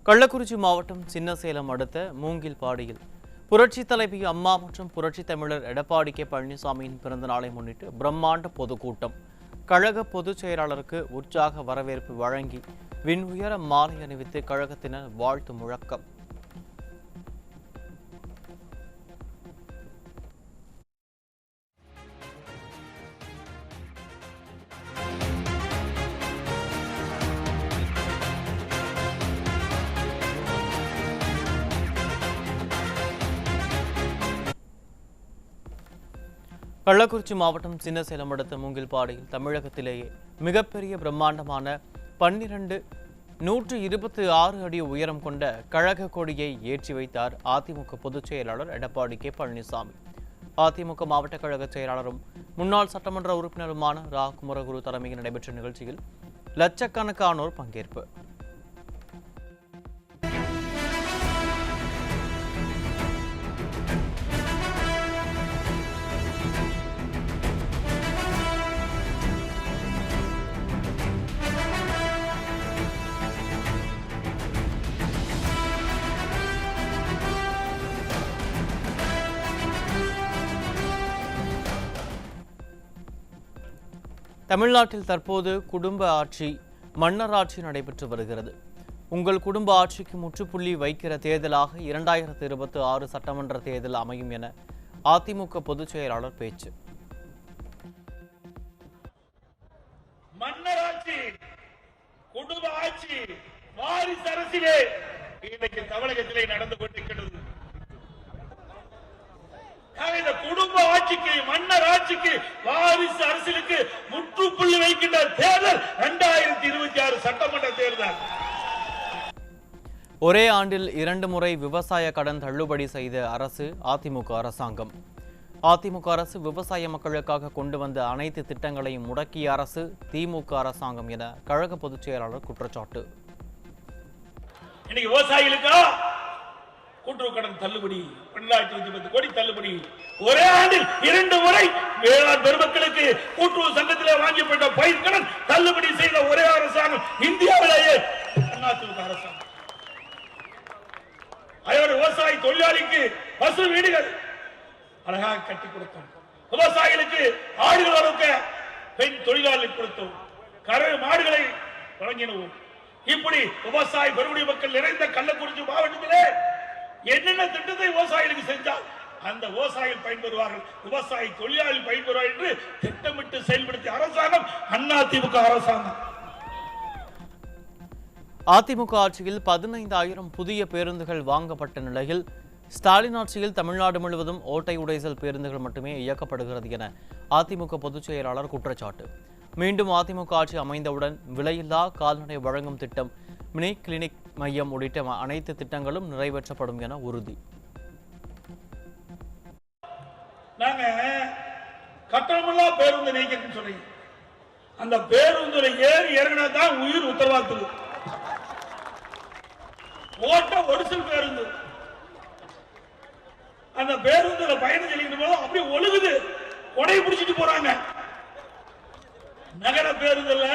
கள்ளக்குறிச்சி மாவட்டம் சின்னசேலம் அடுத்த மூங்கில்பாடியில் புரட்சி தலைவி அம்மா மற்றும் புரட்சி தமிழர் எடப்பாடி கே பழனிசாமியின் பிறந்த நாளை முன்னிட்டு பிரம்மாண்ட பொதுக்கூட்டம். கழக பொதுச் செயலாளருக்கு உற்சாக வரவேற்பு வழங்கி விண்உயர மாலை அணிவித்து கழகத்தினர் வாழ்த்து முழக்கம். கள்ளக்குறிச்சி மாவட்டம் சின்னசேலம் அடுத்த மூங்கில்பாடியில் தமிழகத்திலேயே மிகப்பெரிய பிரம்மாண்டமான 126 அடி உயரம் கொண்ட கழக கொடியை ஏற்றி வைத்தார் அதிமுக பொதுச் செயலாளர் எடப்பாடி கே பழனிசாமி. அதிமுக மாவட்ட கழக செயலாளரும் முன்னாள் சட்டமன்ற உறுப்பினருமான ரா குமரகுரு தலைமையில் நடைபெற்ற நிகழ்ச்சியில் லட்சக்கணக்கானோர் பங்கேற்பு. தமிழ்நாட்டில் தற்போது குடும்ப ஆட்சி, மன்னர் ஆட்சி நடைபெற்று வருகிறது. உங்கள் குடும்ப ஆட்சிக்கு முற்றுப்புள்ளி வைக்கிற தேர்தலாக 2026 சட்டமன்ற தேர்தல் அமையும் என அதிமுக பொதுச் செயலாளர் பேச்சு. மன்னர் ஆட்சி, குடும்ப ஆட்சி, வாரிசு அரசிலே இன்றைக்கு தமிழகத்திலே நடந்து கொண்டிருக்கிறது. இந்த குடும்ப ஆட்சிக்கு, மன்னர் ஆட்சிக்கு, வாரிசு அரசியலுக்கு முற்றுப்புள்ளி வைக்கின்ற தேர்தல் 2026 சட்டமன்ற தேர்தல். ஒரே ஆண்டில் 2 முறை விவசாய கடன் தள்ளுபடி செய்த அரசு அதிமுக அரசாங்கம். அதிமுக அரசு விவசாய மக்களுக்காக கொண்டு வந்த அனைத்து திட்டங்களையும் முடக்கிய அரசு திமுக அரசாங்கம் என கழக பொதுச் செயலாளர் குற்றச்சாட்டு. இன்னைக்கு விவசாயிகளுக்கா கூட்டுறவு கடன் தள்ளுபடி, 210 கோடி தள்ளுபடி. ஒரே ஆண்டில் 2 முறை வேளாண் பெருமக்களுக்கு கூட்டுறவு சங்கத்திலே வாங்கப்பட்ட பயிர் கடன் தள்ளுபடி செய்த ஒரே அரசாங்கம் இந்தியாவிலேயே அதிமுக அரசாங்கம். அதோட விவசாய தொழிலாளிக்கு பசு வீடுகள் அழகாக கட்டி கொடுத்தோம். விவசாயிகளுக்கு ஆடுகள் வளர்க்க பெண் தொழிலாளி கொடுத்தோம். கறவை மாடுகளை வழங்கினோம். இப்படி விவசாய பெருங்குடி மக்கள் நிறைந்த கள்ளக்குறிச்சி மாவட்டத்திலே என்னென்ன திட்டத்தை விவசாயிகளுக்கு செஞ்சால் அந்த விவசாயிகள் பயன்பெறுவார்கள், விவசாய தொழிலாளி பயன்பெறுவார்கள் என்று திட்டமிட்டு செயல்படுத்திய அரசாங்கம் அதிமுக அரசாங்கம். அதிமுக ஆட்சியில் 15,000 புதிய பேருந்துகள் வாங்கப்பட்ட நிலையில் ஸ்டாலின் ஆட்சியில் தமிழ்நாடு முழுவதும் ஓட்டை உடைசல் பேருந்துகள் மட்டுமே இயக்கப்படுகிறது என அதிமுக பொதுச் செயலாளர் குற்றச்சாட்டு. மீண்டும் அதிமுக ஆட்சி அமைந்தவுடன் விலையில்லா கால்நடை வழங்கும் திட்டம், மினி கிளினிக் மையம் உள்ளிட்ட அனைத்து திட்டங்களும் நிறைவேற்றப்படும் என உறுதி. நாங்க கட்டணமில்லா பேருந்து நீக்கணும்னு சொல்லி அந்த பேருந்துல ஏறி இறங்கினாதான் உயிர் உத்தரவாதம். ஓட்ட ஒடிசல் பேருந்து, அந்த பேருந்துல பயணம் செல்கின்ற போது அப்படியே ஒழுகுது, கொடை பிடிச்சிட்டு போறாங்க. நகர பேருந்துல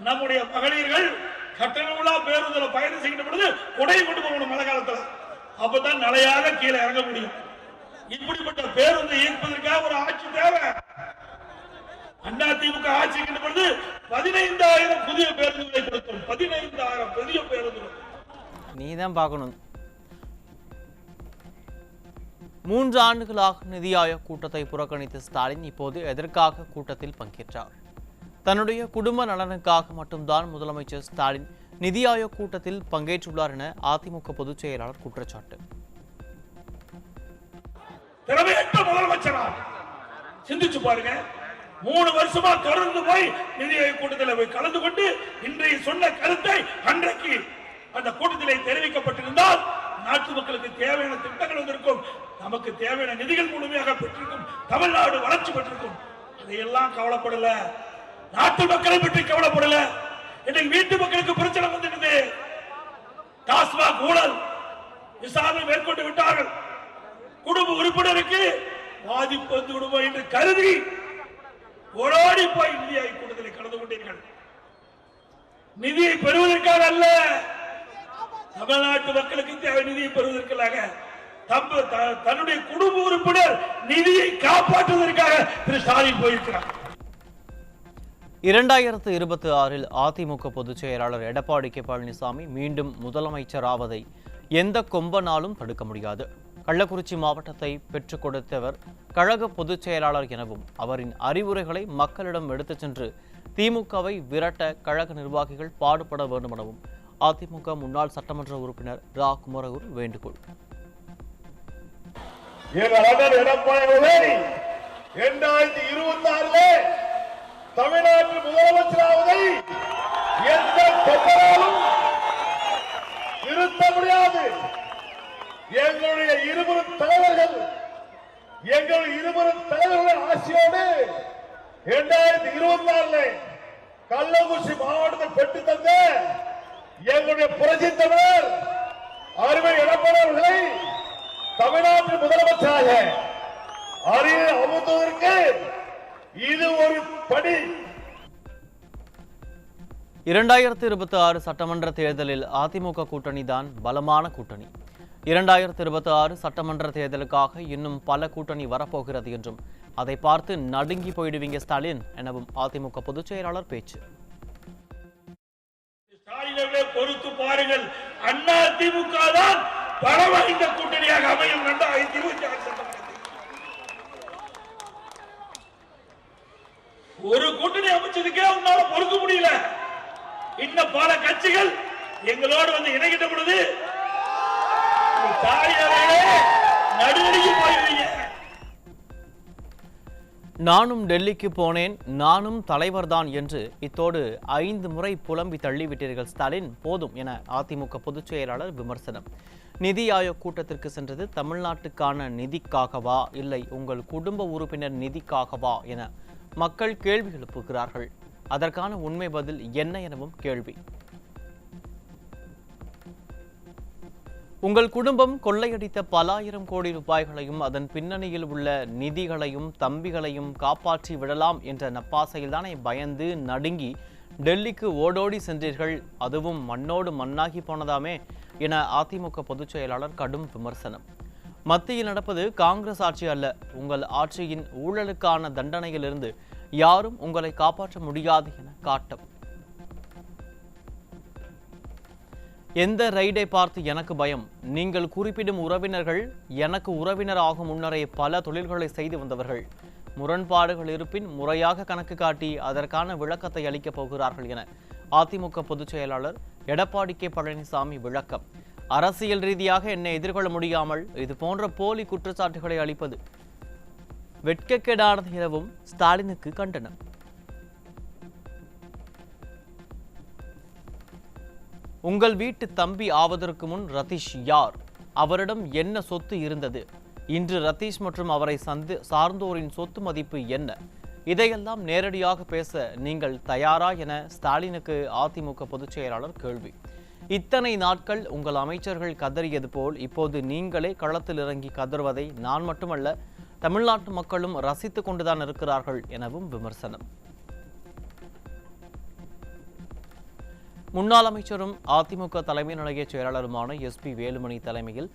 நம்முடைய மகளிர்கள் கட்டணமில்லா பேருந்துல பயணம் செய்கின்ற பொழுது கொடையை கொண்டு போகணும் மழை காலத்துல, அப்பதான் நிலையாக கீழே இறங்க முடியும். இப்படிப்பட்ட பேருந்து இயக்குவதற்காக ஒரு ஆட்சி தேவை. அதிமுக ஆட்சி இருக்கின்ற பொழுது 15,000 புதிய பேருந்துகளை கொடுத்தோம். 15,000 புதிய பேருந்துகள். நீதான் பார்க்கணும். 3 ஆண்டுகளாக நிதி ஆயோக் கூட்டத்தை புறக்கணித்த ஸ்டாலின் இப்போது எதற்காக கூட்டத்தில் பங்கேற்றார்? தன்னுடைய குடும்ப நலனுக்காக மட்டும்தான் முதலமைச்சர் ஸ்டாலின் நிதி ஆயோக் கூட்டத்தில் பங்கேற்றுள்ளார் என அதிமுக பொதுச் செயலாளர் குற்றச்சாட்டு. திறமையற்ற முதலமைச்சரா சிந்திச்சு பாருங்க. 3 வருஷமா தொடர்ந்து போய் நிதி ஆயோக் கூட்டத்தில் போய் கலந்து கொண்டு இன்றைய சொன்ன கருத்தை அன்றைக்கு அந்த கூட்டத்திலே தெரிவிக்கப்பட்டிருந்தால் நாட்டு மக்களுக்கு தேவையான திட்டங்கள் வந்திருக்கும், நமக்கு தேவையான நிதிகள் முழுமையாக பெற்றிருக்கும், தமிழ்நாடு வளர்ச்சி பெற்றிருக்கும். அதையெல்லாம் கவலைப்படல, நாட்டு மக்களை பற்றி கவலைப்படல. இன்னைக்கு வீட்டு மக்களுக்கு பிரச்சனை வந்துடுது. டாஸ்மாக் ஊழல் விசாரணை மேற்கொண்டு விட்டார்கள். குடும்ப உறுப்பினருக்கு பாதிப்பு வந்து விடுவோம் என்று கருதி ஓடோடி போய் நிதி ஆயோக் கூட்டத்தில் கலந்து கொண்டீர்கள். நிதியை பெறுவதற்காக அல்ல, தமிழ்நாட்டு மக்களுக்கு தேவை நிதியை பெறுவதற்காக தன்னுடைய குடும்ப உறுப்பினர் நிதியை காப்பாற்றுவதற்காக திரு ஸ்டாலின் போயிருக்கிறார். 2026 அதிமுக பொதுச் செயலாளர் எடப்பாடி கே பழனிசாமி மீண்டும் முதலமைச்சராவதை எந்த கொம்பனாலும் தடுக்க முடியாது. கள்ளக்குறிச்சி மாவட்டத்தை பெற்றுக் கொடுத்தவர் கழக பொதுச் செயலாளர் எனவும் அவரின் அறிவுரைகளை மக்களிடம் எடுத்துச் சென்று திமுகவை விரட்ட கழக நிர்வாகிகள் பாடுபட வேண்டும் எனவும் அதிமுக முன்னாள் சட்டமன்ற உறுப்பினர் ரா குமரகுரு வேண்டுகோள். தமிழ்நாட்டில் முதலமைச்சராவதை எந்த கொம்பனாலும் நிறுத்த முடியாது. எங்களுடைய இருவரும் தலைவர்கள் ஆட்சியோடு 2024 கள்ளக்குறிச்சி மாவட்டத்தை பெற்று தந்த எங்களுடைய புரட்சி தலைவர் அருமை எடப்பாடி அவர்களை தமிழ்நாட்டில் முதலமைச்சராக அமர்த்துவதற்கு இது ஒரு படி. 2026 சட்டமன்ற தேர்தலில் அதிமுக கூட்டணி தான் பலமான கூட்டணி. 2026 சட்டமன்ற தேர்தலுக்காக இன்னும் பல கூட்டணி வரப்போகிறது என்றும் அதை பார்த்து நடுங்கி போயிடுவீங்க ஸ்டாலின் எனவும் அதிமுக பொதுச் செயலாளர் பேச்சு. ஸ்டாலினை பொறுத்து பாருங்கள், அண்ணா திமுக தான் பலம் வாய்ந்த கூட்டணியாக அமையும். 2026 சட்டமன்றத்தில் ஒரு கூட்டணி அமைச்சதுக்கே அவங்களால பொறுக்க முடியல. இன்னும் பல கட்சிகள் எங்களோடு வந்து இணைகிட்ட பொழுது நடுநடுங்கி போயிருவீங்க. நானும் டெல்லிக்கு போனேன், நானும் தலைவர்தான் என்று இத்தோடு 5 முறை புலம்பி தள்ளிவிட்டீர்கள் ஸ்டாலின், போதும் என அதிமுக பொதுச் செயலாளர் விமர்சனம். நிதி ஆயோக் கூட்டத்திற்கு சென்றது தமிழ்நாட்டுக்கான நிதிக்காகவா இல்லை உங்கள் குடும்ப உறுப்பினர் நிதிக்காகவா என மக்கள் கேள்வி எழுப்புகிறார்கள். அதற்கான உண்மை பதில் என்ன எனவும் கேள்வி. உங்கள் குடும்பம் கொள்ளையடித்த பல ஆயிரம் கோடி ரூபாய்களையும் அதன் பின்னணியில் உள்ள நிதிகளையும் தம்பிகளையும் காப்பாற்றி விடலாம் என்ற நப்பாசையில்தானே பயந்து நடுங்கி டெல்லிக்கு ஓடோடி சென்றீர்கள், அதுவும் மண்ணோடு மண்ணாகி போனதாமே என அதிமுக பொதுச் செயலாளர் கடும் விமர்சனம். மத்தியில் நடப்பது காங்கிரஸ் ஆட்சி அல்ல, உங்கள் ஆட்சியின் ஊழலுக்கான தண்டனையிலிருந்து யாரும் உங்களை காப்பாற்ற முடியாது என காட்டம். எந்த ரைடை பார்த்து எனக்கு பயம், நீங்கள் குறிப்பிடும் உறவினர்கள் எனக்கு உறவினர் ஆகும் முன்னரே பல தொழில்களை செய்து வந்தவர்கள், முரண்பாடுகள் இருப்பின் முறையாக கணக்கு காட்டி அதற்கான விளக்கத்தை அளிக்கப் போகிறார்கள் என அதிமுக பொதுச் செயலாளர் எடப்பாடி கே பழனிசாமி விளக்கம். அரசியல் ரீதியாக என்னை எதிர்கொள்ள முடியாமல் இது போன்ற போலி குற்றச்சாட்டுகளை அளிப்பது வெட்கக்கேடானது எனவும் ஸ்டாலினுக்கு கண்டனம். உங்கள் வீட்டு தம்பி ஆவதற்கு முன் ரதீஷ் யார், அவரிடம் என்ன சொத்து இருந்தது, இன்று ரதீஷ் மற்றும் அவரை சார்ந்தோரின் சொத்து மதிப்பு என்ன, இதையெல்லாம் நேரடியாக பேச நீங்கள் தயாரா என ஸ்டாலினுக்கு அதிமுக பொதுச் செயலாளர் கேள்வி. இத்தனை நாட்கள் உங்கள் அமைச்சர்கள் கதறியது போல் இப்போது நீங்களே களத்தில் இறங்கி கதறுவதை நான் மட்டுமல்ல தமிழ்நாட்டு மக்களும் ரசித்துக் கொண்டுதான் இருக்கிறார்கள் எனவும் விமர்சனம். முன்னாள் அமைச்சரும் அதிமுக தலைமை நிலைய செயலாளருமான SP வேலுமணி தலைமையில்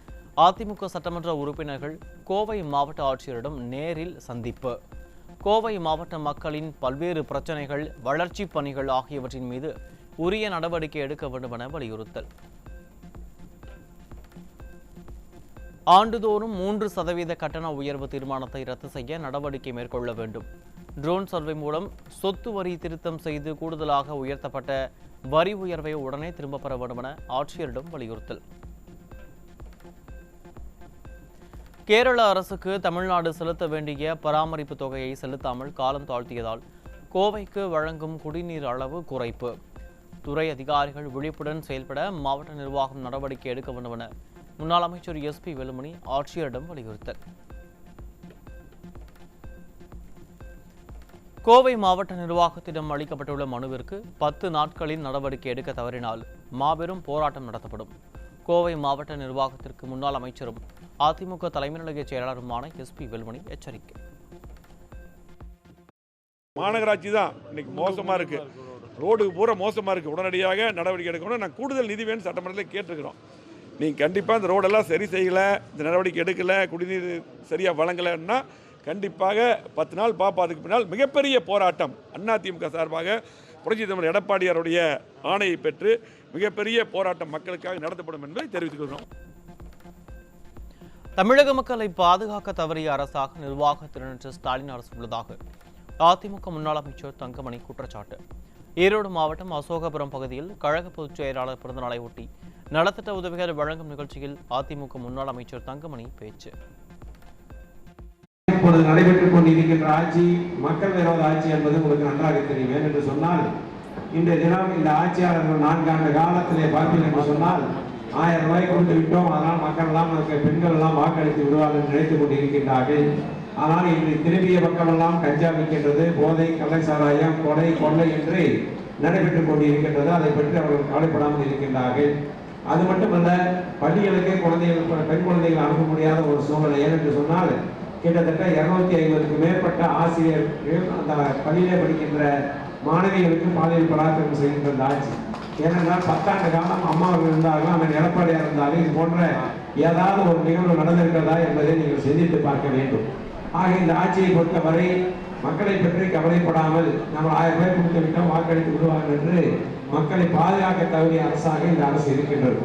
அதிமுக சட்டமன்ற உறுப்பினர்கள் கோவை மாவட்ட ஆட்சியரிடம் நேரில் சந்திப்பு. கோவை மாவட்ட மக்களின் பல்வேறு பிரச்சனைகள், வளர்ச்சி பணிகள் ஆகியவற்றின் மீது உரிய நடவடிக்கை எடுக்க வேண்டும் என வலியுறுத்தல். ஆண்டுதோறும் 3% கட்டண உயர்வு தீர்மானத்தை ரத்து செய்ய நடவடிக்கை மேற்கொள்ள வேண்டும். ட்ரோன் சர்வே மூலம் சொத்து வரி திருத்தம் செய்து கூடுதலாக உயர்த்தப்பட்ட வரி உயர்வை உடனே திரும்பப் பெற வேண்டும் என ஆட்சியரிடம் வலியுறுத்தல். கேரள அரசுக்கு தமிழ்நாடு செலுத்த வேண்டிய பராமரிப்பு தொகையை செலுத்தாமல் காலம் தாழ்த்தியதால் கோவைக்கு வழங்கும் குடிநீர் அளவு குறைப்பு. துறை அதிகாரிகள் விழிப்புடன் செயல்பட மாவட்ட நிர்வாகம் நடவடிக்கை எடுக்க வேண்டும் என முன்னாள் அமைச்சர் SP வேலுமணி ஆட்சியரிடம் வலியுறுத்தல். கோவை மாவட்ட நிர்வாகத்திடம் அளிக்கப்பட்டுள்ள மனுவிற்கு 10 நாட்களில் நடவடிக்கை எடுக்க தவறினால் மாபெரும் போராட்டம் நடத்தப்படும். கோவை மாவட்ட நிர்வாகத்திற்கு முன்னாள் அமைச்சரும் அதிமுக தலைமை நிலைய செயலாளருமான SP வேலுமணி எச்சரிக்கை. மாநகராட்சி தான் இன்னைக்கு மோசமா இருக்கு, ரோடு பூரா மோசமா இருக்கு, உடனடியாக நடவடிக்கை எடுக்கணும். நான் கூடுதல் நிதி வேணும் சட்டமன்றத்தில் கேட்டிருக்கிறோம். நீங்கள் கண்டிப்பாக இந்த ரோடெல்லாம் சரி செய்யலை, இந்த நடவடிக்கை எடுக்கலை, குடிநீர் சரியாக வழங்கலைன்னா கண்டிப்பாக 10 நாள் பார்ப்போம். அதுக்கு பின்னால் மிகப்பெரிய போராட்டம் அதிமுக சார்பாக புரட்சித் தலைவர் எடப்பாடியாருடைய ஆணையை பெற்று மிகப்பெரிய போராட்டம் மக்களுக்காக நடத்தப்படும் என்பதை தெரிவித்துக் கொள்கிறோம். தமிழக மக்களை பாதுகாக்க தவறிய அரசாக நிர்வாக திறனற்ற ஸ்டாலின் அரசு உள்ளதாக அதிமுக முன்னாள் அமைச்சர் தங்கமணி குற்றச்சாட்டு. ஈரோடு மாவட்டம் அசோகபுரம் பகுதியில் கழக பொதுச் செயலாளர் பிறந்தநாளை ஒட்டி நலத்திட்ட உதவிகள் வழங்கும் நிகழ்ச்சியில் அதிமுக முன்னாள் அமைச்சர் தங்கமணி பேச்சு. இப்பொழுது நடைபெற்றுக் கொண்டிருக்கின்ற ஆட்சி மக்கள் விரோத ஆட்சி என்பது உங்களுக்கு நன்றாக தெரியும். என்று சொன்னால் இன்றைய தினம் இந்த ஆட்சியாளர்கள் 4 ஆண்டு காலத்திலே பார்ப்பீர்கள் என்று சொன்னால் 1000 ரூபாய் கொடுத்து விட்டோம், அதனால் மக்கள் எல்லாம் பெண்கள் எல்லாம் வாக்களித்து விடுவார்கள் என்று நினைத்துக் கொண்டிருக்கின்றார்கள். ஆனால் இன்று திரும்பிய பக்கமெல்லாம் கஞ்சா விற்கின்றது, போதை, கள்ளச்சாராயம், கொள்ளை என்று நடைபெற்றுக் கொண்டிருக்கின்றது. அதை பற்றி அவர்கள் கவலைப்படாமல் இருக்கின்றார்கள். அது மட்டுமல்ல, பள்ளிகளுக்கு பெண் குழந்தைகள் அனுப்ப முடியாத ஒரு சூழ்நிலை. ஏனென்று சொன்னால் கிட்டத்தட்ட 250க்கு மேற்பட்ட ஆசிரியர்கள் அந்த பள்ளியிலே படிக்கின்ற மாணவிகளுக்கு பாலியல் பலாத்காரம் செய்கின்ற ஆட்சி. ஏனென்றால் 10 ஆண்டு காலம் அம்மா இருந்தாலும் அவன் எடப்பாடியாக இருந்தாலும் இது போன்ற ஏதாவது ஒரு நிகழ்வு நடந்திருக்கிறதா என்பதை நீங்கள் சிந்தித்து பார்க்க வேண்டும். ஆக இந்த ஆட்சியை பொறுத்தவரை மக்களை பற்றி கவலைப்படாமல் நம்ம 1000 பேர் கொடுத்து விட்டோம், வாக்களித்து விடுவார்கள் என்று மக்களை பாதுகாக்க தவறிய அரசாக இந்த அரசு இருக்கின்றது.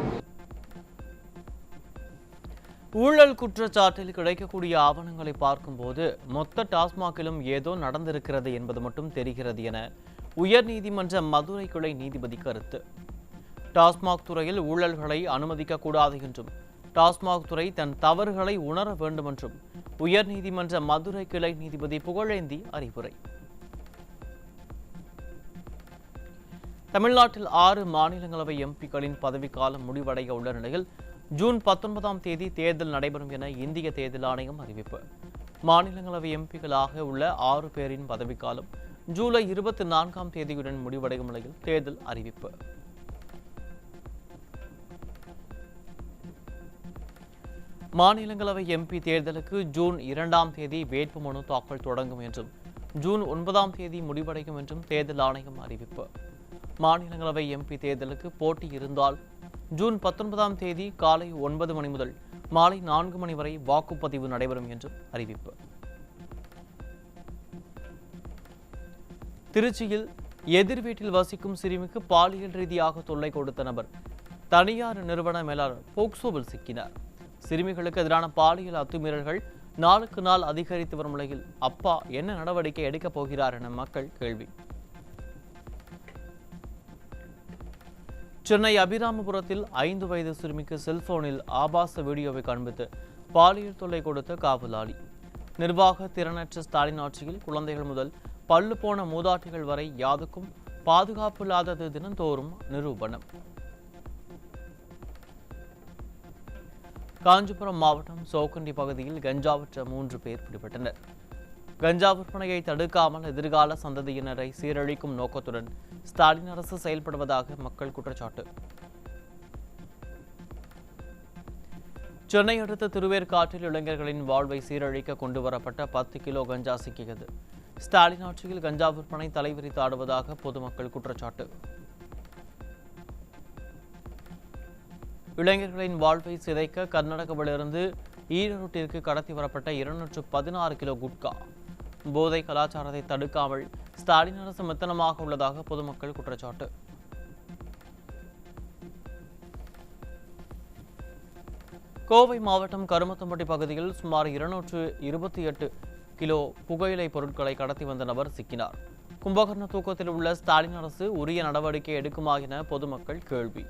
ஊழல் குற்றச்சாட்டில் கிடைக்கக்கூடிய ஆவணங்களை பார்க்கும்போது மொத்த டாஸ்மாகிலும் ஏதோ நடந்திருக்கிறது என்பது மட்டும் தெரிகிறது என உயர்நீதிமன்ற மதுரை கிளை நீதிபதி கருத்து. டாஸ்மாக் துறையில் ஊழல்களை அனுமதிக்க கூடாது என்றும் டாஸ்மாக் துறை தன் தவறுகளை உணர வேண்டும் என்றும் உயர்நீதிமன்ற மதுரை கிளை நீதிபதி புகழேந்தி அறிவுரை. தமிழ்நாட்டில் 6 மாநிலங்களவை எம்பிக்களின் பதவிக்காலம் முடிவடைய உள்ள நிலையில் ஜூன் 19ஆம் தேதி தேர்தல் நடைபெறும் என இந்திய தேர்தல் ஆணையம் அறிவிப்பு. மாநிலங்களவை எம்பிக்களாக உள்ள 6 பேரின் பதவிக்காலம் ஜூலை 24ஆம் தேதியுடன் முடிவடையும் நிலையில் தேர்தல் அறிவிப்பு. மாநிலங்களவை எம்பி தேர்தலுக்கு ஜூன் 2ஆம் தேதி வேட்புமனு தாக்கல் தொடங்கும் என்றும் ஜூன் 9ஆம் தேதி முடிவடையும் என்றும் தேர்தல் ஆணையம் அறிவிப்பு. மாநிலங்களவை எம்பி தேர்தலுக்கு போட்டி இருந்தால் ஜூன் 19ஆம் தேதி காலை 9 மணி முதல் மாலை 4 மணி வரை வாக்குப்பதிவு நடைபெறும் என்றும் அறிவிப்பு. திருச்சியில் எதிர் வீட்டில் வசிக்கும் சிறுமிக்கு பாலியல் ரீதியாக தொல்லை கொடுத்த நபர் தனியார் நிறுவன மேலாளர் போக்சோவில் சிக்கினார். சிறுமிகளுக்கு எதிரான பாலியல் அத்துமீறல்கள் நாளுக்கு நாள் அதிகரித்து வரும் நிலையில் அப்பா என்ன நடவடிக்கை எடுக்கப் போகிறார் என மக்கள் கேள்வி. சென்னை அபிராமபுரத்தில் 5 வயது சிறுமிக்கு செல்போனில் ஆபாச வீடியோவை காண்பித்து பாலியல் தொல்லை கொடுத்த காவலாளி. நிர்வாக திறனற்ற ஸ்டாலின் ஆட்சியில் குழந்தைகள் முதல் பல்லு போன மூதாட்டிகள் வரை யாதுக்கும் பாதுகாப்பு இல்லாதது தினந்தோறும் நிரூபணம். காஞ்சிபுரம் மாவட்டம் சோக்கண்டி பகுதியில் கஞ்சாவற்ற 3 பேர் பிடிபட்டனர். கஞ்சா விற்பனையை தடுக்காமல் எதிர்கால சந்ததியினரை சீரழிக்கும் நோக்கத்துடன் ஸ்டாலின் அரசு செயல்படுவதாக மக்கள் குற்றச்சாட்டு. சென்னை அடுத்த திருவேற்காட்டில் இளைஞர்களின் வாழ்வை சீரழிக்க கொண்டுவரப்பட்ட 10 கிலோ கஞ்சா சிக்கியது. ஸ்டாலின் ஆட்சியில் கஞ்சா விற்பனை தலைவிரித்து ஆடுவதாக பொதுமக்கள் குற்றச்சாட்டு. இளைஞர்களின் வாழ்வை சிதைக்க கர்நாடகாவிலிருந்து ஈரோட்டிற்கு கடத்தி வரப்பட்ட 216 கிலோ குட்கா. போதை கலாச்சாரத்தை தடுக்காமல் ஸ்டாலின் அரசு மெத்தனமாக உள்ளதாக பொதுமக்கள் குற்றச்சாட்டு. கோவை மாவட்டம் கருமத்தம்பட்டி பகுதியில் சுமார் 228 கிலோ புகையிலை பொருட்களை கடத்தி வந்த நபர் சிக்கினார். கும்பகர்ண தூக்கத்தில் உள்ள ஸ்டாலின் அரசு உரிய நடவடிக்கை எடுக்குமா என பொதுமக்கள் கேள்வி.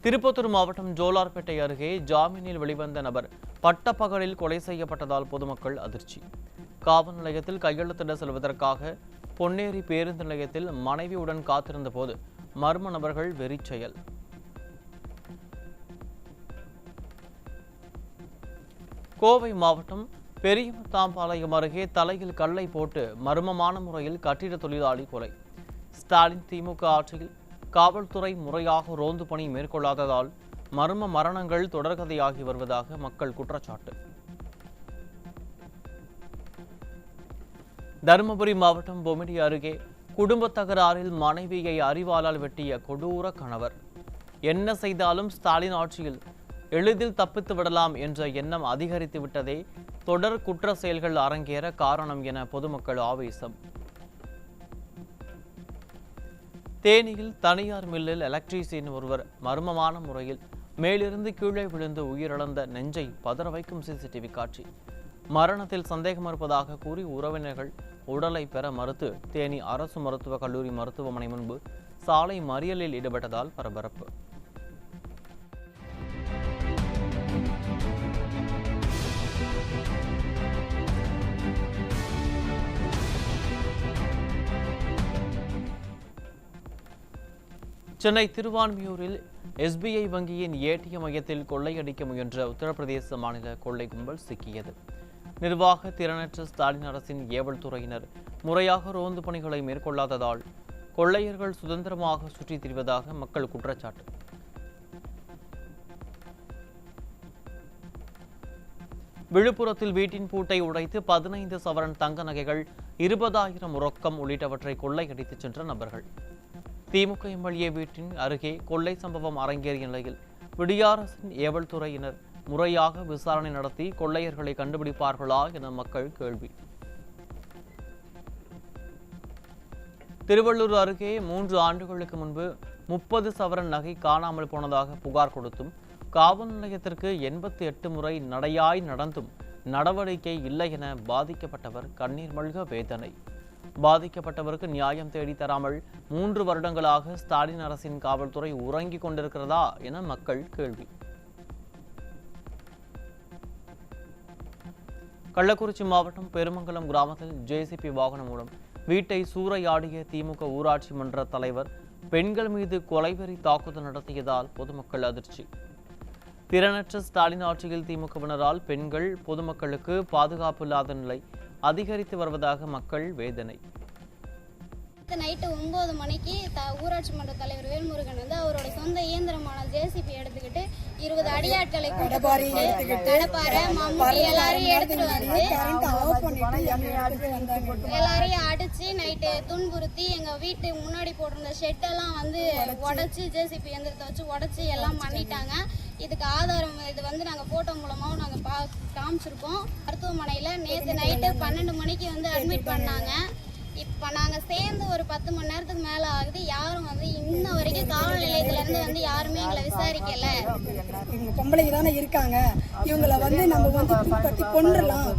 திருப்பத்தூர் மாவட்டம் ஜோலார்பேட்டை அருகே ஜாமீனில் வெளிவந்த நபர் பட்டப்பகலில் கொலை செய்யப்பட்டதால் பொதுமக்கள் அதிர்ச்சி. காவல் நிலையத்தில் கையெழுத்திட செல்வதற்காக பொன்னேரி பேருந்து நிலையத்தில் மனைவியுடன் காத்திருந்த போது மர்ம நபர்கள் வெறிச்செயல். கோவை மாவட்டம் பெரியமுத்தாம்பாளையம் அருகே தலையில் கல்லை போட்டு மர்மமான முறையில் கட்டிட தொழிலாளி கொலை. ஸ்டாலின் திமுக ஆட்சியில் காவல்துறை முறையாக ரோந்து பணி மேற்கொள்ளாததால் மர்ம மரணங்கள் தொடர்கதையாகி வருவதாக மக்கள் குற்றச்சாட்டு. தருமபுரி மாவட்டம் பொமிடி அருகே குடும்ப தகராறில் மனைவியை அரிவாளால் வெட்டிய கொடூர கணவர். என்ன செய்தாலும் ஸ்டாலின் ஆட்சியில் எளிதில் தப்பித்து விடலாம் என்ற எண்ணம் அதிகரித்து விட்டதே தொடர் குற்ற செயல்கள் அரங்கேற காரணம் என பொதுமக்கள் ஆவேசம். தேனியில் தனியார் மில்லில் எலக்ட்ரீசியன் ஒருவர் மர்மமான முறையில் மேலிருந்து கீழே விழுந்து உயிரிழந்த நெஞ்சை பதற வைக்கும் சிசிடிவி காட்சி. மரணத்தில் சந்தேகம் இருப்பதாக கூறி உறவினர்கள் உடலை பெற மறுத்து தேனி அரசு மருத்துவக் கல்லூரி மருத்துவமனை முன்பு சாலை மறியலில் ஈடுபட்டதால் பரபரப்பு. சென்னை திருவான்மியூரில் SBI வங்கியின் ATM மையத்தில் கொள்ளையடிக்க முயன்ற உத்தரப்பிரதேச மாநில கொள்ளை கும்பல் சிக்கியது. நிர்வாக திறனற்ற ஸ்டாலின் அரசின் ஏவல் துறையினர் முறையாக ரோந்து பணிகளை மேற்கொள்ளாததால் கொள்ளையர்கள் சுதந்திரமாக சுற்றித் திரிவதாக மக்கள் குற்றச்சாட்டு. விழுப்புரத்தில் வீட்டின் பூட்டை உடைத்து 15 சவரன் தங்க நகைகள் 20,000 ரொக்கம் உள்ளிட்டவற்றை கொள்ளையடித்துச் சென்ற நபர்கள். திமுக MLA வீட்டின் அருகே கொள்ளை சம்பவம் அரங்கேறிய நிலையில் விடியாரசின் ஏவல் துறையினர் முறையாக விசாரணை நடத்தி கொள்ளையர்களை கண்டுபிடிப்பார்களா என மக்கள் கேள்வி. திருவள்ளூர் அருகே 3 ஆண்டுகளுக்கு முன்பு 30 சவரன் நகை காணாமல் போனதாக புகார் கொடுத்தும் காவல் நிலையத்திற்கு 88 முறை நடையாய் நடந்தும் நடவடிக்கை இல்லை என பாதிக்கப்பட்டவர் கண்ணீர் மல்க வேதனை. பாதிக்கப்பட்டவருக்கு நியாயம் தேடி தராமல் 3 வருடங்களாக ஸ்டாலின் அரசின் காவல்துறை உறங்கிக் கொண்டிருக்கிறதா என மக்கள் கேள்வி. கள்ளக்குறிச்சி மாவட்டம் பெருமங்கலம் கிராமத்தில் JCB வாகனம் மூலம் வீட்டை சூறையாடிய திமுக ஊராட்சி மன்ற தலைவர் பெண்கள் மீது கொலைவெறி தாக்குதல் நடத்தியதால் பொதுமக்கள் அதிர்ச்சி. திறனற்ற ஸ்டாலின் ஆட்சியில் திமுகவினரால் பெண்கள் பொதுமக்களுக்கு பாதுகாப்பு இல்லாத நிலை அதிகரித்து வருவதாக மக்கள் வேதனை. நைட்டு 9 மணிக்கு ஊராட்சி மன்ற தலைவர் வேல்முருகன் வந்து அவரோட சொந்த இயந்திரமான JCB எடுத்துக்கிட்டு 20 அடியாட்களை கடப்பாறை மம்முட்டி எல்லாரையும் எடுத்துட்டு வந்து எல்லாரையும் அடிச்சு நைட்டு துன்புறுத்தி எங்க வீட்டு முன்னாடி போட்டிருந்த ஷெட்டெல்லாம் வந்து உடைச்சு JCB இயந்திரத்தை வச்சு உடைச்சு எல்லாம் பண்ணிட்டாங்க. இதுக்கு ஆதாரம் இது வந்து நாங்கள் ஃபோட்டோ மூலமாகவும் நாங்கள் காமிச்சிருக்கோம். மருத்துவமனையில் நேற்று நைட்டு 12 மணிக்கு வந்து அட்மிட் பண்ணாங்க. இப்போ நாங்கள் சேர்ந்து ஒரு 10 மணி நேரத்துக்கு மேலே ஆகுது. யாரும் வந்து இன்ன வரைக்கும் காவல் நிலையத்திலேருந்து வந்து யாருமே எங்களை விசாரிக்கல. இவங்க பொம்பளைங்க தானே இருக்காங்க, இவங்களை வந்து நம்ம வந்து பற்றி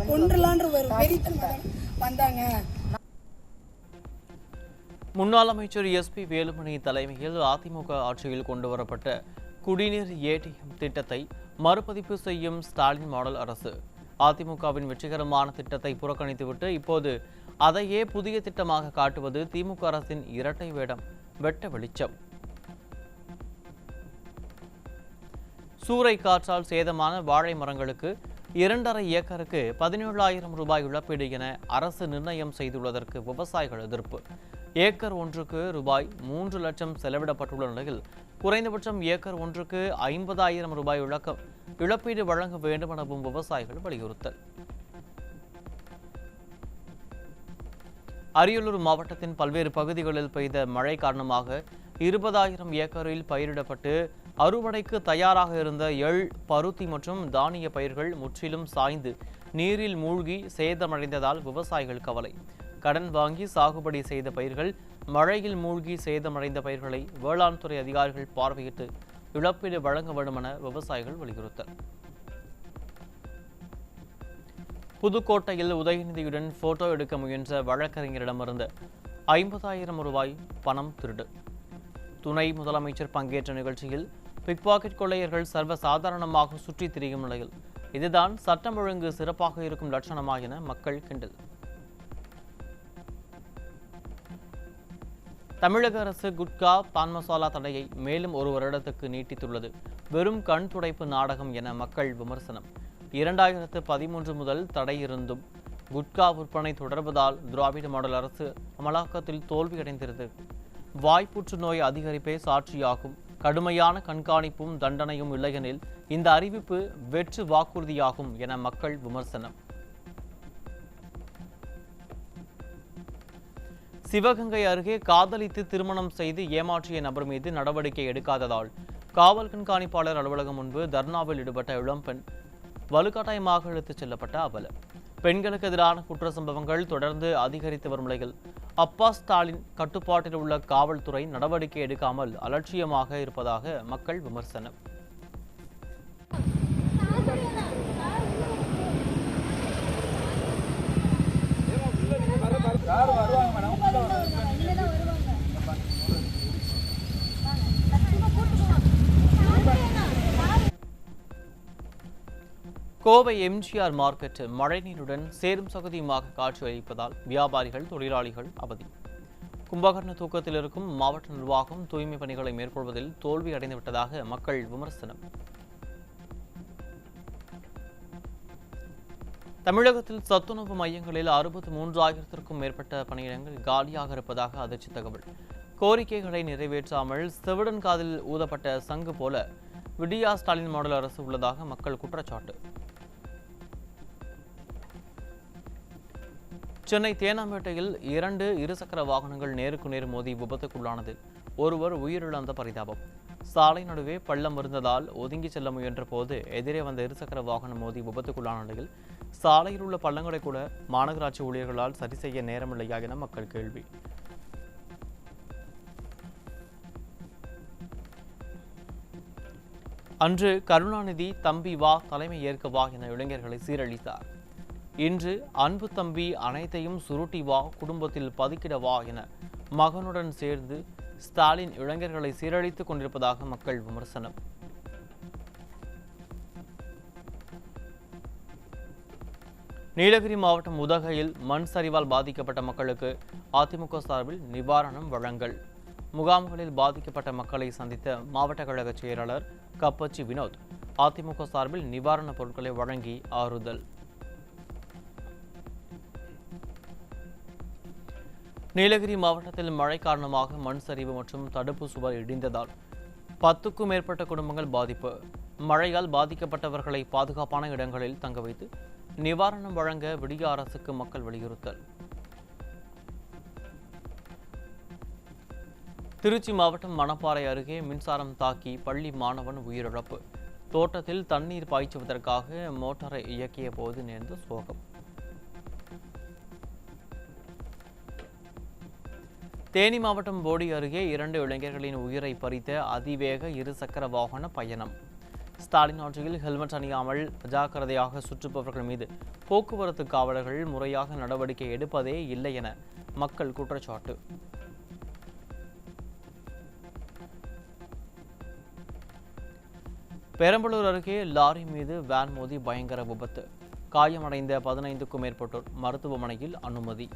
கொன்றலான்ற ஒரு வெறித்தன்மை வந்தாங்க. முன்னாள் அமைச்சர் SP வேலுமணி தலைமையில் அதிமுக ஆட்சியில் கொண்டு வரப்பட்ட குடிநீர் ATM திட்டத்தை மறுபதிப்பு செய்யும் ஸ்டாலின் மாடல் அரசு அதிமுகவின் வெற்றிகரமான திட்டத்தை புறக்கணித்துவிட்டு இப்போது அதையே புதிய திட்டமாக காட்டுவது திமுக அரசின் இரட்டை வேடம் வெட்ட வெளிச்சம். சூறை காற்றால் சேதமான வாழை மரங்களுக்கு 2.5 ஏக்கருக்கு 17,000 ரூபாய் இழப்பீடு என அரசு நிர்ணயம் செய்துள்ளதற்கு விவசாயிகள் எதிர்ப்பு. ஏக்கர் ஒன்றுக்கு ரூபாய் 3 லட்சம் செலவிடப்பட்டுள்ள நிலையில் குறைந்தபட்சம் ஏக்கர் ஒன்றுக்கு 50,000 ரூபாய் இழப்பீடு வழங்க வேண்டும் எனவும் விவசாயிகள் வலியுறுத்தல். அரியலூர் மாவட்டத்தின் பல்வேறு பகுதிகளில் பெய்த மழை காரணமாக 20,000 ஏக்கரில் பயிரிடப்பட்டு அறுவடைக்கு தயாராக இருந்த எள், பருத்தி மற்றும் தானிய பயிர்கள் முற்றிலும் சாய்ந்து நீரில் மூழ்கி சேதமடைந்ததால் விவசாயிகள் கவலை. கடன் வாங்கி சாகுபடி செய்த பயிர்கள் மழையில் மூழ்கி சேதமடைந்த பயிர்களை வேளாண் துறை அதிகாரிகள் பார்வையிட்டு இழப்பீடு வழங்க வேண்டும் என விவசாயிகள் வலியுறுத்தல். புதுக்கோட்டையில் உதயநிதியுடன் போட்டோ எடுக்க முயன்ற வழக்கறிஞரிடமிருந்து 50,000 ரூபாய் பணம் திருடு. துணை முதலமைச்சர் பங்கேற்ற நிகழ்ச்சியில் பிக் பாக்கெட் கொள்ளையர்கள் சர்வசாதாரணமாக சுற்றித் திரியும் நிலையில் இதுதான் சட்டம் ஒழுங்கு சிறப்பாக இருக்கும் லட்சணமா என மக்கள் கிண்டல். தமிழக அரசு குட்கா, பான் மசாலா தடையை மேலும் 1 வருடத்துக்கு நீட்டித்துள்ளது வெறும் கண் துடைப்பு நாடகம் என மக்கள் விமர்சனம். 2013 முதல் தடை இருந்தும் குட்கா விற்பனை தொடர்வதால் திராவிட மாடல் அரசு அமலாக்கத்தில் தோல்வியடைந்திருந்தது. வாய்ப்புற்று நோய் அதிகரிப்பே சாட்சியாகும். கடுமையான கண்காணிப்பும் தண்டனையும் இல்லையெனில் இந்த அறிவிப்பு வெற்று வாக்குறுதியாகும் என மக்கள் விமர்சனம். சிவகங்கை அருகே காதலித்து திருமணம் செய்து ஏமாற்றிய நபர் மீது நடவடிக்கை எடுக்காததால் காவல் கண்காணிப்பாளர் அலுவலகம் முன்பு தர்ணாவில் ஈடுபட்ட இளம்பெண் வலுக்கட்டாயமாக இழுத்துச் செல்லப்பட்ட அவல. பெண்களுக்கு எதிரான குற்ற சம்பவங்கள் தொடர்ந்து அதிகரித்து வரும் நிலையில் அப்பாஸ் ஸ்டாலின் கட்டுப்பாட்டில் உள்ள காவல்துறை நடவடிக்கை எடுக்காமல் அலட்சியமாக இருப்பதாக மக்கள் விமர்சனம். கோவை எம்ஜிஆர் மார்க்கெட் மழைநீருடன் சேரும் சகதியுமாக காட்சியளிப்பதால் வியாபாரிகள், தொழிலாளிகள் அவதி. கும்பகர்ண தூக்கத்தில் இருக்கும் மாவட்ட நிர்வாகம் தூய்மை பணிகளை மேற்கொள்வதில் தோல்வி அடைந்துவிட்டதாக மக்கள் விமர்சனம். தமிழகத்தில் சத்துணவு மையங்களில் 63,000க்கும் மேற்பட்ட பணியிடங்கள் காலியாக இருப்பதாக அதிர்ச்சி தகவல். கோரிக்கைகளை நிறைவேற்றாமல் செவிடன் காதில் ஊதப்பட்ட சங்கு போல விடியா ஸ்டாலின் மாடல் அரசு உள்ளதாக மக்கள் குற்றச்சாட்டு. சென்னை தேனாம்பேட்டையில் 2 இருசக்கர வாகனங்கள் நேருக்கு நேர் மோதி விபத்துக்குள்ளானதில் ஒருவர் உயிரிழந்த பரிதாபம். சாலை நடுவே பள்ளம் இருந்ததால் ஒதுங்கி செல்ல முயன்ற போது எதிரே வந்த இருசக்கர வாகனம் மோதி விபத்துக்குள்ளான நிலையில் சாலையில் உள்ள பள்ளங்களை கூட மாநகராட்சி ஊழியர்களால் சரி செய்ய நேரமில்லையா என மக்கள் கேள்வி. அன்று கருணாநிதி தம்பி வா தலைமை ஏற்க வா என இளைஞர்களை சீரழித்தார். இன்று அன்பு தம்பி அனைத்தையும் சுருட்டி வா குடும்பத்தில் பதுக்கிட வா என மகனுடன் சேர்ந்து ஸ்டாலின் இளைஞர்களை சீரழித்துக் கொண்டிருப்பதாக மக்கள் விமர்சனம். நீலகிரி மாவட்டம் உதகையில் மண் சரிவால் பாதிக்கப்பட்ட மக்களுக்கு அதிமுக சார்பில் நிவாரணம் வழங்கல். முகாம்களில் பாதிக்கப்பட்ட மக்களை சந்தித்த மாவட்ட கழக செயலாளர் கப்பச்சி வினோத் அதிமுக சார்பில் நிவாரணப் பொருட்களை வழங்கி ஆறுதல். நீலகிரி மாவட்டத்தில் மழை காரணமாக மண் சரிவு மற்றும் தடுப்பு சுவர் இடிந்ததால் 10க்கும் மேற்பட்ட குடும்பங்கள் பாதிப்பு. மழையால் பாதிக்கப்பட்டவர்களை பாதுகாப்பான இடங்களில் தங்க வைத்து நிவாரணம் வழங்க விடிய அரசுக்கு மக்கள் வலியுறுத்தல். திருச்சி மாவட்டம் மணப்பாறை அருகே மின்சாரம் தாக்கி பள்ளி மாணவன் உயிரிழப்பு. தோட்டத்தில் தண்ணீர் பாய்ச்சுவதற்காக மோட்டாரை இயக்கிய போது நேர்ந்த சோகம். தேனி மாவட்டம் போடி அருகே 2 இளைஞர்களின் உயிரை பறித்த அதிவேக இருசக்கர வாகன பயணம். ஸ்டாலின் ஆட்சியில் ஹெல்மெட் அணியாமல் அஜாக்கிரதையாக சுற்றுப்பவர்கள் மீது போக்குவரத்து காவலர்கள் முறையாக நடவடிக்கை எடுப்பதே இல்லை என மக்கள் குற்றச்சாட்டு. பெரம்பலூர் அருகே லாரி மீது வேன் மோதி பயங்கர விபத்து. காயமடைந்த 15க்கும் மேற்பட்டோர் மருத்துவமனையில் அனுமதி.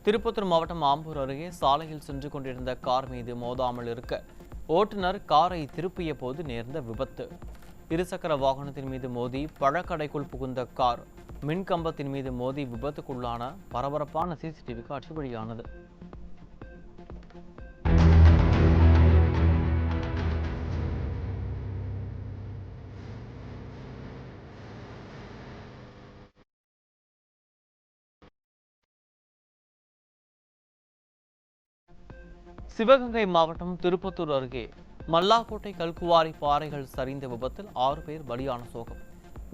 திருப்பத்தூர் மாவட்டம் ஆம்பூர் அருகே சாலையில் சென்று கொண்டிருந்த கார் மீது மோதாமல் இருக்க ஓட்டுநர் காரை திருப்பிய போது நேர்ந்த விபத்து. இருசக்கர வாகனத்தின் மீது மோதி பழக்கடைக்குள் புகுந்த கார் மின்கம்பத்தின் மீது மோதி விபத்துக்குள்ளான பரபரப்பான சிசிடிவி காட்சி வெளியானது. சிவகங்கை மாவட்டம் திருப்பத்தூர் அருகே மல்லாக்கோட்டை கல்குவாரி பாறைகள் சரிந்த விபத்தில் 6 பேர் பலியான சோகம்.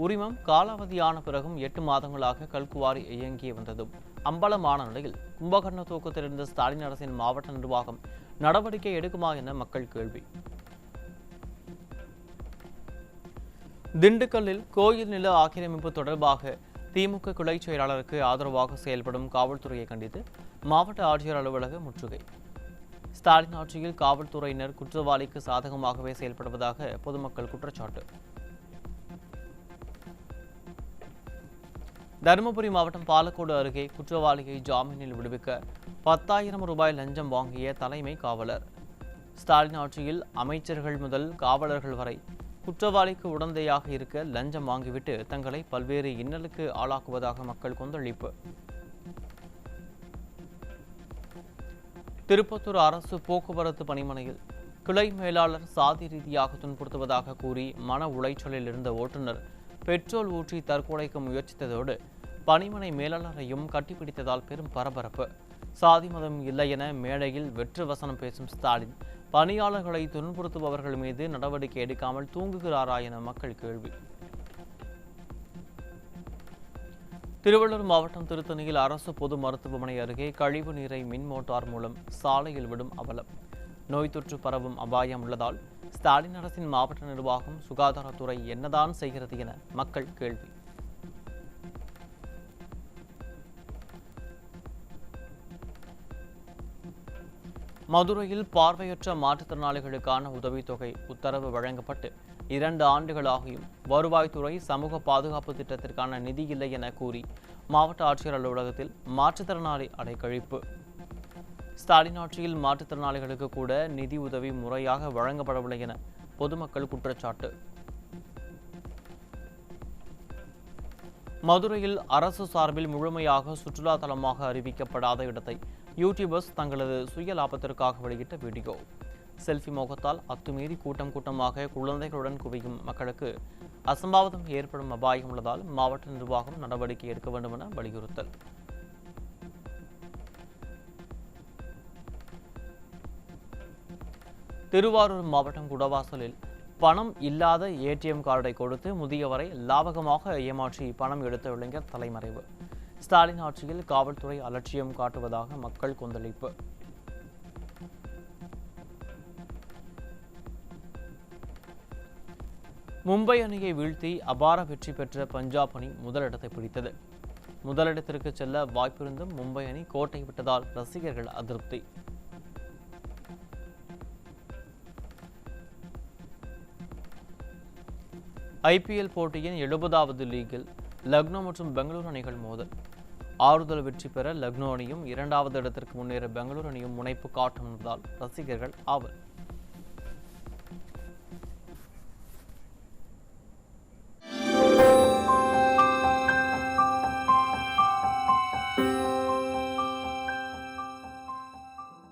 உரிமம் காலாவதியான பிறகும் 8 மாதங்களாக கல்குவாரி இயங்கி வந்ததும் அம்பலமான நிலையில் கும்பகர்ண தூக்கத்தில் இருந்த ஸ்டாலின் அரசின் மாவட்ட நிர்வாகம் நடவடிக்கை எடுக்குமா என மக்கள் கேள்வி. திண்டுக்கல்லில் கோயில் நில ஆக்கிரமிப்பு தொடர்பாக திமுக கிளை செயலாளருக்கு ஆதரவாக செயல்படும் காவல்துறையை கண்டித்து மாவட்ட ஆட்சியர் அலுவலக முற்றுகை. ஸ்டாலின் ஆட்சியில் காவல்துறையினர் குற்றவாளிக்கு சாதகமாகவே செயல்படுவதாக பொதுமக்கள் குற்றச்சாட்டு. தருமபுரி மாவட்டம் பாலக்கோடு அருகே குற்றவாளியை ஜாமீனில் விடுவிக்க 10,000 ரூபாய் லஞ்சம் வாங்கிய தலைமை காவலர். ஸ்டாலின் ஆட்சியில் அமைச்சர்கள் முதல் காவலர்கள் வரை குற்றவாளிக்கு உடந்தையாக இருக்க லஞ்சம் வாங்கிவிட்டு தங்களை பல்வேறு இன்னலுக்கு ஆளாக்குவதாக மக்கள் கொந்தளிப்பு. திருப்பத்தூர் அரசு போக்குவரத்து பணிமனையில் கிளை மேலாளர் சாதி ரீதியாக துன்புறுத்துவதாக கூறி மன உளைச்சலில் இருந்த ஓட்டுநர் பெட்ரோல் ஊற்றி தற்கொலைக்கு முயற்சித்ததோடு பணிமனை மேலாளரையும் கட்டிப்பிடித்ததால் பெரும் பரபரப்பு. சாதி மதம் இல்லை என மேடையில் வெற்று வசனம் பேசும் ஸ்டாலின் பணியாளர்களை துன்புறுத்துபவர்கள் மீது நடவடிக்கை எடுக்காமல் தூங்குகிறாரா என மக்கள் கேள்வி. திருவள்ளூர் மாவட்டம் திருத்தணியில் அரசு பொது மருத்துவமனை அருகே கழிவு நீரை மின் மோட்டார் மூலம் சாலையில் விடும் அவலம். நோய் தொற்று பரவும் அபாயம் உள்ளதால் ஸ்டாலின் அரசின் மாவட்ட நிர்வாகம் சுகாதாரத்துறை என்னதான் செய்கிறது என மக்கள் கேள்வி. மதுரையில் பார்வையற்ற மாற்றுத்திறனாளிகளுக்கான உதவித்தொகை உத்தரவு வழங்கப்பட்டு 2 ஆண்டுகளாகியும் வருவாய்த்துறை சமூக பாதுகாப்பு திட்டத்திற்கான நிதி இல்லை என கூறி மாவட்ட ஆட்சியர் அலுவலகத்தில் மாற்றுத்திறனாளி அடைக்கழிப்பு. ஸ்டாலின் ஆட்சியில் மாற்றுத்திறனாளிகளுக்கு கூட நிதி உதவி முறையாக வழங்கப்படவில்லை என பொதுமக்கள் குற்றச்சாட்டு. மதுரையில் அரசு சார்பில் முழுமையாக சுற்றுலா தலமாக அறிவிக்கப்படாத இடத்தை யூடியூபர்ஸ் தங்களது சுய லாபத்திற்காக வெளியிட்ட வீடியோ. செல்ஃபி மோகத்தால் அத்துமீறி கூட்டமாக குழந்தைகளுடன் குவியும் மக்களுக்கு அசம்பாவிதம் ஏற்படும் அபாயம் உள்ளதால் மாவட்ட நிர்வாகம் நடவடிக்கை எடுக்க வேண்டும் என வலியுறுத்தல். திருவாரூர் மாவட்டம் குடவாசலில் பணம் இல்லாத ஏடிஎம் கார்டை கொடுத்து முதியவரை லாபகமாக ஏமாற்றி பணம் எடுத்த இளைஞர் தலைமறைவு. ஸ்டாலின் ஆட்சியில் காவல்துறை அலட்சியம் காட்டுவதாக மக்கள் கொந்தளிப்பு. மும்பை அணியை வீழ்த்தி அபார வெற்றி பெற்ற பஞ்சாப் அணி முதலிடத்தை பிடித்தது. முதலிடத்திற்கு செல்ல வாய்ப்பிருந்தும் மும்பை அணி கோட்டை விட்டதால் ரசிகர்கள் அதிருப்தி. ஐபிஎல் போட்டியின் 70வது லீகில் லக்னோ மற்றும் பெங்களூரு அணிகள் மோதல். ஆறுதல் வெற்றி பெற லக்னோ அணியும் 2வது இடத்திற்கு முன்னேற பெங்களூரு அணியும் முனைப்பு காட்டுவதால் ரசிகர்கள் ஆவல்.